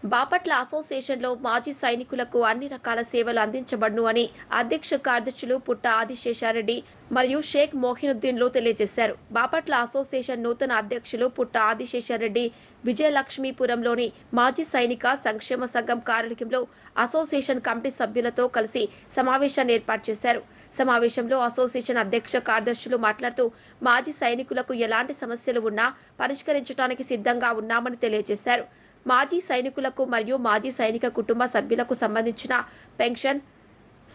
బాపట్ల అసోసియేషన్లో మాజీ సైనికులకు అన్ని రకాల సేవలు అందించబడును అని అధ్యక్ష కార్యదర్శులు పుట్ట ఆదిశేషారెడ్డి మరియు షేక్ మోహినుద్దీన్లు తెలియజేశారు. బాపట్ల అసోసియేషన్ నూతన అధ్యక్షులు పుట్ట ఆదిశేషారెడ్డి విజయలక్ష్మీపురంలోని మాజీ సైనిక సంక్షేమ సంఘం కార్యాలయంలో అసోసియేషన్ కమిటీ సభ్యులతో కలిసి సమావేశాన్ని ఏర్పాటు చేశారు. సమావేశంలో అసోసియేషన్ అధ్యక్ష కార్యదర్శులు మాట్లాడుతూ మాజీ సైనికులకు ఎలాంటి సమస్యలు ఉన్నా పరిష్కరించడానికి సిద్ధంగా ఉన్నామని తెలియజేశారు. మాజీ సైనికులకు మరియు మాజీ సైనిక కుటుంబ సభ్యులకు సంబంధించిన pension,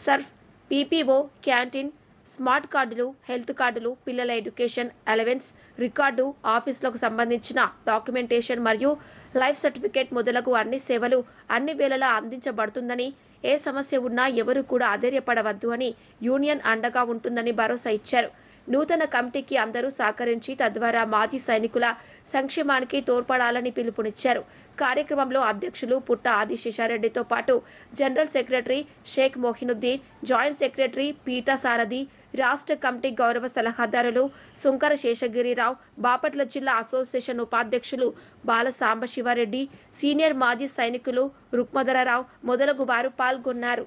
Surf, PPO, canteen, smart కార్డులు, హెల్త్ కార్డులు, పిల్లల ఎడ్యుకేషన్ అలవెన్స్, రికార్డు, ఆఫీసులకు సంబంధించిన డాక్యుమెంటేషన్ మరియు లైఫ్ సర్టిఫికేట్ మొదలగు అన్ని సేవలు అన్ని వేళలా అందించబడుతుందని, ఏ సమస్య ఉన్నా ఎవరు కూడా అధైర్యపడవద్దు అని యూనియన్ అండగా ఉంటుందని భరోసా ఇచ్చారు. నూతన కమిటీకి అందరూ సహకరించి తద్వారా మాజీ సైనికుల సంక్షేమానికి తోడ్పడాలని పిలుపునిచ్చారు. కార్యక్రమంలో అధ్యక్షులు పుట్ట ఆదిశేషారెడ్డితో పాటు general secretary Shaik Mohinuddin, joint secretary Peeta Sarathi, రాష్ట్ర కమిటీ గౌరవ సలహాదారులు సుంకర శేషగిరిరావు, బాపట్ల జిల్లా అసోసియేషన్ ఉపాధ్యక్షులు బాల సాంబశివారెడ్డి, సీనియర్ మాజీ సైనికులు రుక్మధరరావు మొదలగు వారు పాల్గొన్నారు.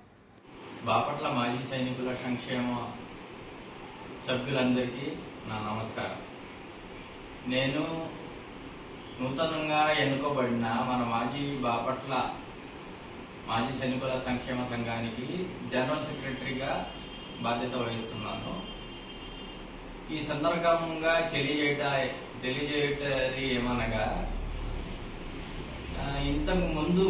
బాపట్ల మాజీ సైనికుల సంక్షేమ సభ్యులందరికీ నా నమస్కారం. నేను నూతనంగా ఎన్నుకోబడిన మన బాపట్ల మాజీ సైనికుల సంక్షేమ సంఘానికి జనరల్ సెక్రటరీగా బాధ్యత వహిస్తున్నాను. ఈ సందర్భంగా తెలియజేయటది ఏమనగా, ఇంతకు ముందు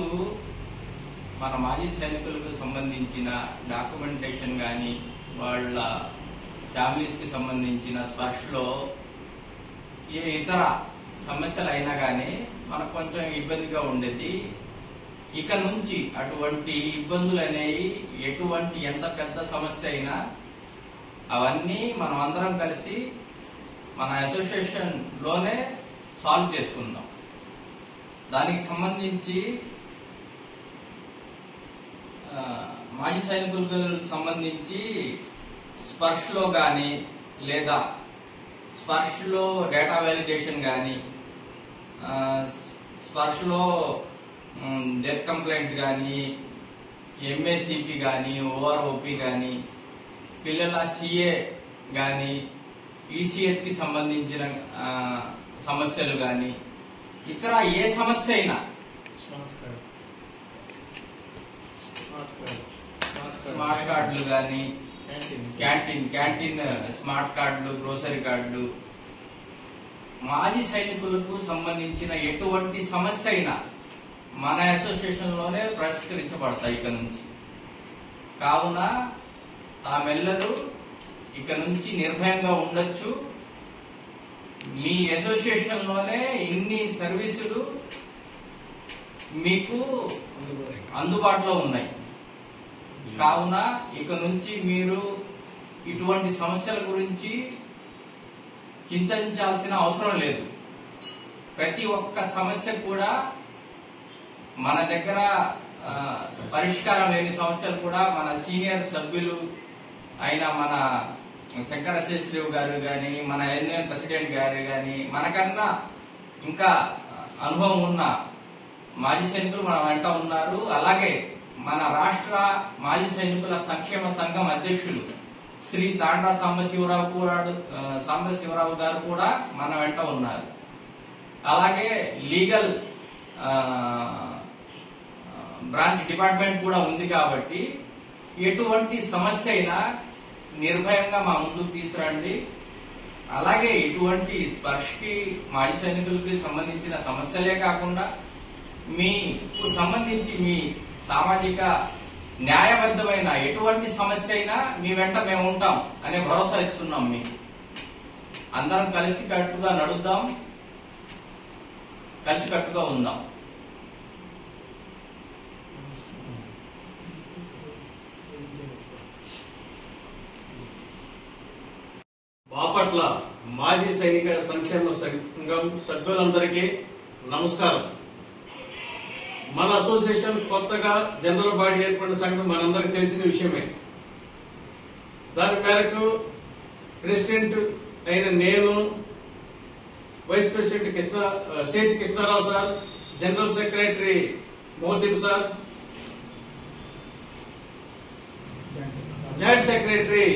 మన మాజీ సైనికులకు సంబంధించిన డాక్యుమెంటేషన్ కానీ వాళ్ళ ఫ్యామిలీస్కి సంబంధించిన స్పర్శలో ఏ ఇతర సమస్యలు అయినా కానీ మనకు కొంచెం ఇబ్బందిగా ఉండేది. ఇక నుంచి అటువంటి ఇబ్బందులు అనేవి ఎంత పెద్ద సమస్య అయినా అవన్నీ మనం అందరం కలిసి మన అసోసియేషన్లోనే సాల్వ్ చేసుకుందాం. దానికి సంబంధించి మాజీ సైనికులకు సంబంధించి స్పర్శలో కానీ లేదా స్పర్శలో డేటా వ్యాలిడేషన్ కానీ, స్పర్శలో డెత్ కంప్లైంట్స్ కానీ, ఎంఏసిపి కానీ, ఓఆర్ఓపి కానీ, పిల్లల సిఏ కానీ, ఈసీహెచ్కి సంబంధించిన సమస్యలు కానీ, ఇతర ఏ సమస్య అయినా స్మార్ట్ కార్డులు కానీ, క్యాంటీన్ స్మార్ట్ కార్డులు, గ్రోసరీ కార్డులు, మాజీ సైనికులకు సంబంధించిన ఎటువంటి సమస్య అయినా మన అసోసియేషన్ లోనే పరిష్కరించబడతాయి ఇక నుంచి. కావున తామెల్లరూ ఇక నుంచి నిర్భయంగా ఉండొచ్చు. మీ అసోసియేషన్ లోనే ఇన్ని సర్వీసులు మీకు అందుబాటులో ఉన్నాయి. కావున ఇక నుంచి మీరు ఇటువంటి సమస్యల గురించి చింతించాల్సిన అవసరం లేదు. ప్రతి ఒక్క సమస్య కూడా మన దగ్గర పరిష్కారం లేని సమస్యలు కూడా మన సీనియర్ సభ్యులు అయిన మన శంకర శేషరావు గారు కానీ, మన యూనియన్ ప్రెసిడెంట్ గారు కానీ, మనకన్నా ఇంకా అనుభవం ఉన్న మాజీ సైనికులు మన వెంట ఉన్నారు. అలాగే మన రాష్ట్ర మాజీ సైనికుల సంక్షేమ సంఘం అధ్యక్షులు శ్రీ తాండ్రా సాంబశివరావు గారు కూడా మన వెంట ఉన్నారు. అలాగే లీగల్ బ్రాంచ్ డిపార్ట్మెంట్ కూడా ఉంది. కాబట్టి ఎటువంటి సమస్య అయినా నిర్భయంగా మా ముందుకు తీసుకురండి. అలాగే ఇటువంటి స్పర్శకి మాజీ సైనికులకి సంబంధించిన సమస్యలే కాకుండా మీకు సంబంధించి మీ సామాజిక న్యాయబద్ధమైన ఎటువంటి సమస్య అయినా మీ వెంట మేము ఉంటాం అనే భరోసా ఇస్తున్నాం. మీకు అందరం కలిసికట్టుగా నడుద్దాం, కలిసికట్టుగా ఉందాం. బాపట్ల మాజీ సైనిక సంక్షేమ సంఘం సభ్యులందరికీ నమస్కారం. మన అసోసియేషన్ కొత్తగా జనరల్ బాడీ ఏర్పడిన సంఘం మనందరికీ తెలిసిన విషయమే. దాని మేరకు ప్రెసిడెంట్ అయిన నేను, వైస్ ప్రెసిడెంట్ సేజ్ Krishnarao sir, general secretary Mohiuddin sir, joint secretary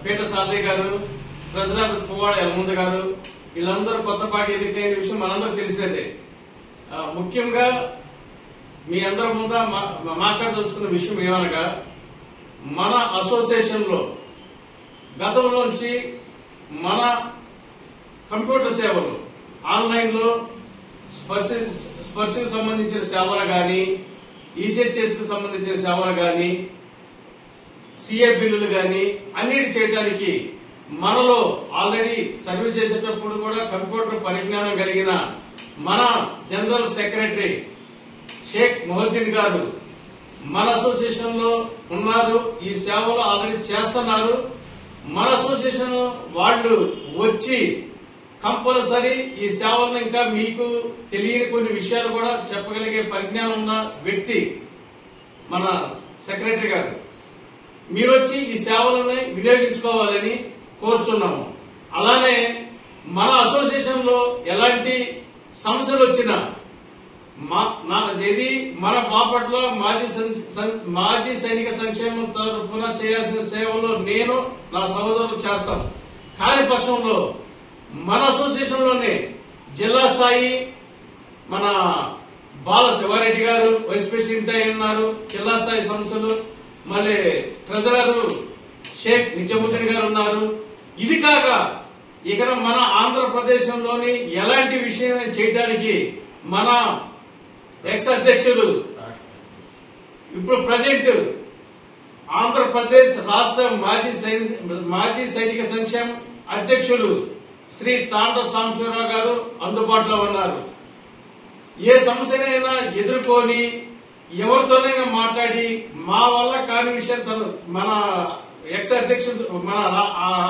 పీట సాదరి గారు, ట్రెజరర్ పువ్వాడ యలముంద గారు, వీళ్ళందరూ కొత్తపాటి ఎన్నికైన విషయం మనందరూ తెలిసేదే. ముఖ్యంగా మీ అందరి ముందు మాట్లాడదలుచుకున్న విషయం ఏమనగా, మన అసోసియేషన్ లో గతంలోంచి మన కంప్యూటర్ సేవలు ఆన్లైన్ లో స్పర్శకు సంబంధించిన సేవలు గాని, ఈసీహెచ్ఎస్ కు సంబంధించిన సేవలు గాని, సిఏ బిల్లులు గాని అన్నిటి చేయడానికి మనలో ఆల్రెడీ సర్వీస్ చేసేటప్పుడు కూడా కంప్యూటర్ పరిజ్ఞానం కలిగిన మన జనరల్ సెక్రటరీ షేక్ మొహద్దీన్ గారు మన అసోసియేషన్ లో ఉన్నారు. ఈ సేవలు ఆల్రెడీ చేస్తున్నారు. మన అసోసియేషన్ వాళ్ళు వచ్చి కంపల్సరీ ఈ సేవలను ఇంకా మీకు తెలియని కొన్ని విషయాలు కూడా చెప్పగలిగే పరిజ్ఞానం ఉన్న వ్యక్తి మన సెక్రటరీ గారు. మీరు వచ్చి ఈ సేవలను వినియోగించుకోవాలని కోరుచున్నాము. అలానే మన అసోసియేషన్ లో ఎలాంటి సమస్యలు వచ్చినా ఇది మన బాపట్ల మాజీ సైనిక సంక్షేమం తరఫున చేయాల్సిన సేవలు నేను నా సహోదరులు చేస్తాం. కాని పక్షంలో మన అసోసియేషన్ లోనే జిల్లా స్థాయి మన బాల శివారెడ్డి గారు వైస్ ప్రెసిడెంట్ అయి ఉన్నారు. జిల్లా స్థాయి సంస్థలు మళ్ళీ ట్రెజరర్ షేక్ నిజాముద్దీన్ గారు ఉన్నారు. ఇది కాక ఇక్కడ మన ఆంధ్రప్రదేశంలోని ఎలాంటి విషయం చేయడానికి మన ఎక్స్ అధ్యక్షులు ఇప్పుడు ప్రజెంట్ ఆంధ్రప్రదేశ్ రాష్ట్ర మాజీ సైనిక సంక్షేమ అధ్యక్షులు శ్రీ తాండ సాంబశివరావు గారు అందుబాటులో ఉన్నారు. ఏ సమస్యనైనా ఎదుర్కొని ఎవరితోనైనా మాట్లాడి మా వల్ల కాని విషయం మన ఎక్స్ అధ్యక్షుడు మన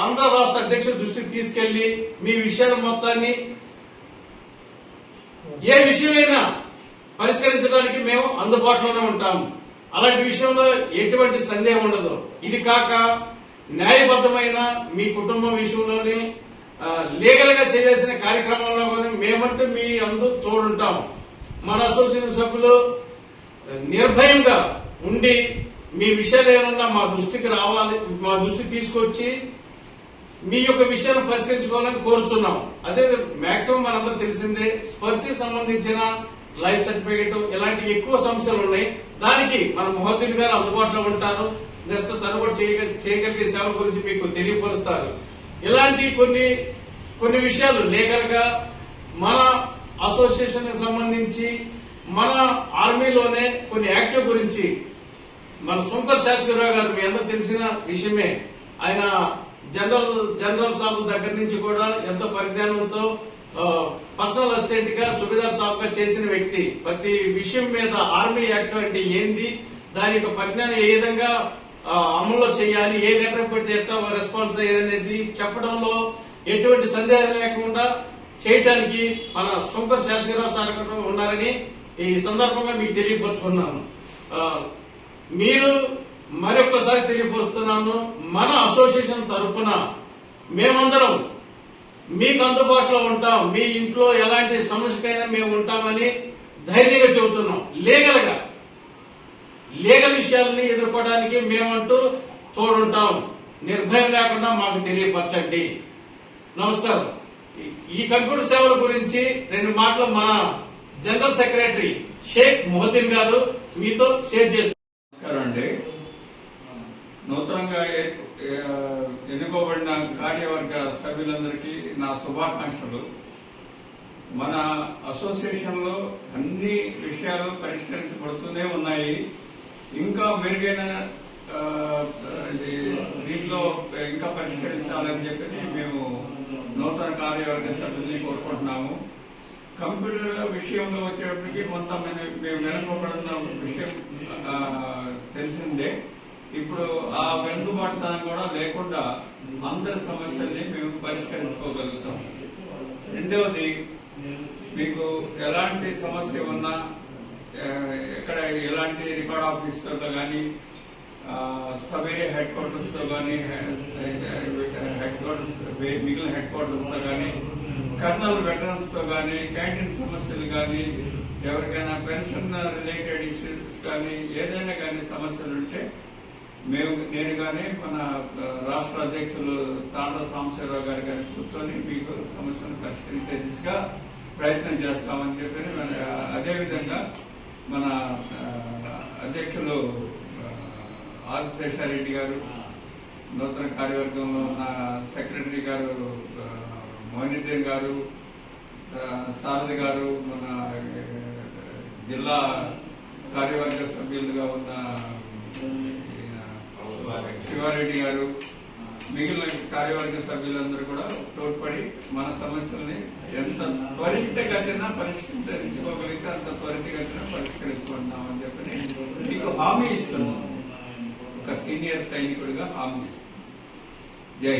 ఆంధ్ర రాష్ట్ర అధ్యక్షుడు దృష్టికి తీసుకెళ్లి మీ విషయాల మొత్తాన్ని ఏ విషయమైనా పరిష్కరించడానికి మేము అందుబాటులోనే ఉంటాము. అలాంటి విషయంలో ఎటువంటి సందేహం ఉండదు. ఇది కాక న్యాయబద్దమైన మీ కుటుంబం విషయంలోనే లీగల్ గా చేయాల్సిన కార్యక్రమంలో మేమంటూ మీ అందు తోడుంటాం. మన అసోసియేషన్ సభ్యులు నిర్భయంగా ఉండి మీ విషయాలు ఏమన్నా మా దృష్టికి రావాలి, మా దృష్టికి తీసుకొచ్చి మీ యొక్క విషయాలను పరిష్కరించుకోవాలని కోరుచున్నాం. అదే మాక్సిమం మనందరూ తెలిసిందే, స్పర్శకి సంబంధించిన లైఫ్ సర్టిఫికేట్ ఇలాంటి ఎక్కువ సమస్యలు ఉన్నాయి. దానికి మన మొహద్దీన్ గారు అందుబాటులో ఉంటారు. నెక్స్ట్ తను కూడా చేయగలిగే సేవల గురించి మీకు తెలియపరుస్తారు. ఇలాంటి కొన్ని విషయాలు లీగల్ గా మన అసోసియేషన్ కి సంబంధించి మన ఆర్మీలోనే కొన్ని యాక్టివ్ గురించి మన శంకర్ శాస్త్రిరావు గారు మీ అందరూ తెలిసిన విషయమే. ఆయన జనరల్ సాబ్ దగ్గర నుంచి కూడా ఎంతో పరిజ్ఞానంతో పర్సనల్ అసిస్టెంట్ గా సుబేదార్ సాబ్ గా చేసిన వ్యక్తి. ప్రతి విషయం మీద ఆర్మీ యాక్ట్ అంటే ఏంది, దాని యొక్క పరిజ్ఞానం ఏ విధంగా అమల్లో చేయాలి, ఏ లెటర్ పెడితే ఎట్లా రెస్పాన్స్ అయ్యేదనేది చెప్పడంలో ఎటువంటి సందేహం లేకుండా చేయడానికి మన శంకర్ శాస్త్రిరావు సార్ ఉన్నారని ఈ సందర్భంగా మీకు తెలియపరుచుకున్నాను. మీరు మరొకసారి తెలియపరుస్తున్నాను, మన అసోసియేషన్ తరఫున మేమందరం మీకు అందుబాటులో ఉంటాం. మీ ఇంట్లో ఎలాంటి సమస్యకైనా మేము ఉంటామని ధైర్యంగా చెబుతున్నాం. లీగల్ విషయాలని ఎదుర్కోవడానికి మేమంటూ తోడుంటాం. నిర్భయం లేకుండా మాకు తెలియపరచండి. నమస్కారం. ఈ కంప్యూటర్ సేవల గురించి 2 మాటలు మన జనరల్ సెక్రటరీ షేక్ మొహద్దీన్ గారు మీతో షేర్ చేస్తారు. నమస్కారం. నూతనంగా ఎన్నుకోబడిన కార్యవర్గ సభ్యులందరికీ నా శుభాకాంక్షలు. మన అసోసియేషన్ లో అన్ని విషయాలు పరిష్కరించబడుతూనే ఉన్నాయి. ఇంకా మెరుగైన దీంట్లో ఇంకా పరిష్కరించాలని చెప్పి మేము నూతన కార్యవర్గ సభ్యుల్ని కోరుకుంటున్నాము. కంప్యూటర్ విషయంలో వచ్చేటప్పటికి మొత్తం మేము వెనుకబడిన విషయం తెలిసిందే. ఇప్పుడు ఆ వెనుకబాటుతనం కూడా లేకుండా అందరి సమస్యల్ని మేము పరిష్కరించుకోగలుగుతాం. రెండవది, మీకు ఎలాంటి సమస్య ఉన్నా ఎక్కడ ఎలాంటి రికార్డ్ ఆఫీస్ తో కానీ సబ్ ఏరియా హెడ్ క్వార్టర్స్ తో కానీ మిగిలిన హెడ్ క్వార్టర్స్ తో కానీ కర్నల్ వెటరన్స్ తో కానీ క్యాంటీన్ సమస్యలు కానీ ఎవరికైనా పెన్షన్ రిలేటెడ్ ఇష్యూస్ కానీ ఏదైనా కానీ సమస్యలు ఉంటే నేను కానీ మన రాష్ట్ర అధ్యక్షులు తాండా సాంబశివరావు గారు కానీ కూర్చొని మీకు సమస్యను పరిష్కరించే దిశగా ప్రయత్నం చేస్తామని చెప్పి అదేవిధంగా మన అధ్యక్షులు ఆదిశేషారెడ్డి గారు, నూతన కార్యవర్గంలో ఉన్న సెక్రటరీ గారు మోయినుద్దీన్ గారు, సారథి గారు, మన జిల్లా కార్యవర్గ సభ్యులుగా ఉన్న శివారెడ్డి గారు, మిగిలిన కార్యవర్గ సభ్యులందరూ కూడా తోడ్పడి మన సమస్యల్ని ఎంత త్వరితగతిన పరిష్కరించుకోగలిగితే అంత త్వరితగతిన పరిష్కరించుకుంటామని చెప్పి మీకు హామీ ఇస్తున్నాం. ఒక సీనియర్ సైనికుడిగా హామీ ఇస్తున్నాం. జై